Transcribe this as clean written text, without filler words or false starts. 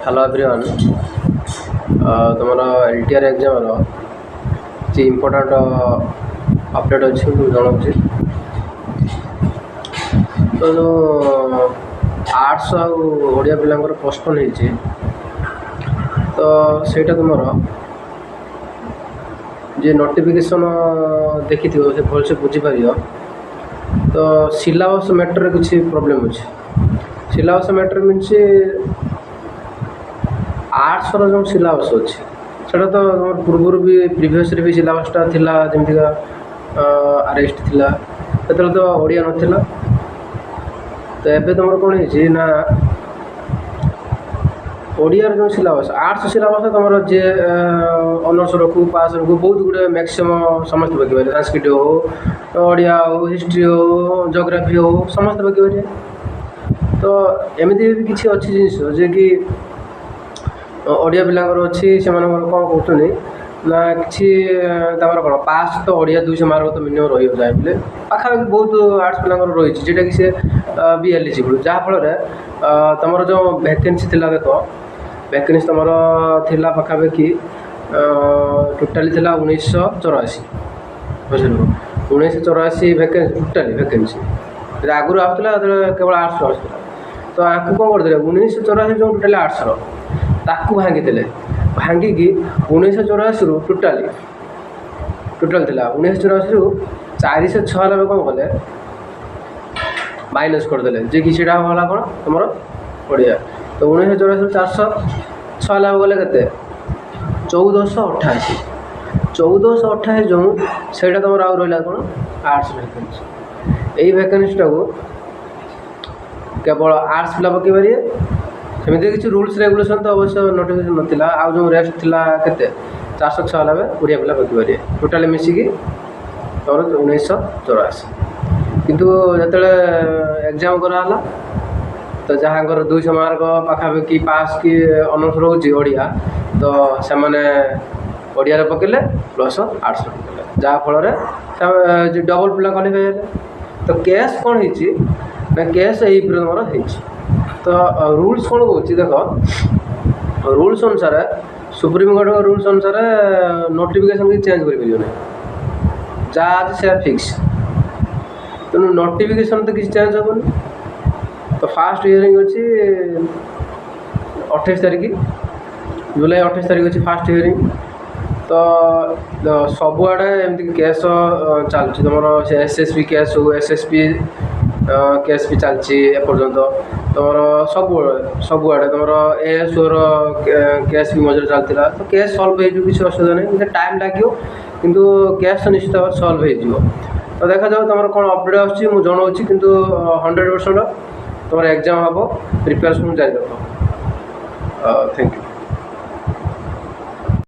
Hello everyone तुम LTR exam जी important update अच्छी जनाऊँ तो जो आर्ट्स आड़िया पिला पोस्टपोन हो तो सेटा तुम जे नोटिफिकेशन देखी से भलसे बुझीपर तो सिलेबस मैटर किसी प्रोब्लेम अच्छे सिलेबस मैटर मीन्स आर्ट्स जो सिलेबस अच्छे सेटा तो पूर्व भी प्रीवियस भी सिलेबसटा थिला जमीका आरएसटी थिला सेतले तो ओडिया नथिला तो एबे तुम कौन है ना ओडिया जो सिलेबस आर्ट्स सिलेबस तुम जे ऑनर्स रखू पास रखू बहुत गुड़े मैक्सिमम समस्त पकड़ संस्कृत हो ओडिया हो हिस्ट्री हो जियोग्राफी हो समस्त पकड़ तो एमती भी किसी अच्छी जिनस जे कि ओडिया पिलांकर अच्छी से कौन कहते ना कि कौन पास तो ओडिया 200 मार्क तो मिनिमम रही जाए पाखापाखि बहुत आर्ट्स पिलांकर रही जोटा कि सी भी एलिजिबल जहाँफल तुम जो वैकेंसी थिला देख वैकेंसी तुम थिला पाखापाखि टोटाली थिला 1984 बुझल 1984 वैकेंसी टोटाली वैकेंसी आगुरी आसला केवल आर्ट्स आसला तो आपको कौन करते 1984 जो टोटाली आर्ट्स ताकू भांगी भांगिकी 1984 रु टोटाल थिला 1984 रु 406 लगे कौन कले माइनस करदे जे कि सीटा होला कौन तुम ओडिया तो 1984 रु 406 लाभ गले के 1488 1488 जो सहीटा तुम आउ रहा कौन आर्ट्स वैकेंसी यही वैकेंसीटा को केवल आर्ट्स पिला पकई पारे सेमती किसी रूल्स रेगुलेशन तो अवश्य नोटिफिकेशन नाला आ जो रेस्ट थिला केते 406 लाभ ओडिया पिला पकई पारे टोटाली मिसिकी तुम 1984 किंतु जो एग्जाम कराला तो जहाँ 200 मार्क पाखापाखि पास कि ऑनर्स रोचे ओडिया तो से ओडिया पकेले प्लस आर्ट्स पकेले जहाँफल डबल पिला क्वालिफाई हेले तो केस कौन हो केस यही तुम तो रूल्स कौन कौन देख रूल्स अनुसार सुप्रीमकोर्ट रूल्स अनुसार नोटिफिकेशन की चेंज कर जहाँ से फिक्स तेणु नोटिफिकेशन तो किसी चेंज हेनी तो फास्ट हियरिंग अच्छी 28 तारीख जुलाई 28 तारीख अच्छी फास्ट हियरिंग तो सबुआड़े एमती केस चलती तुम एसएसपी केस हो एसएसपी केस भी चलती एपर्यंत तुम सबुआड़े तुम एएसओर केस भी मझे चलता तो केस सल्व हो किसी असुविधा नहीं टाइम लगे किंतु केस तो निश्चित भाव सल्व हो तो देखा जाओ तुम कौन अपडेट आसूँ जनाऊँगी किंतु 100% तुम एग्जाम हम प्रिपेरेसन जारी रख थैंक यू।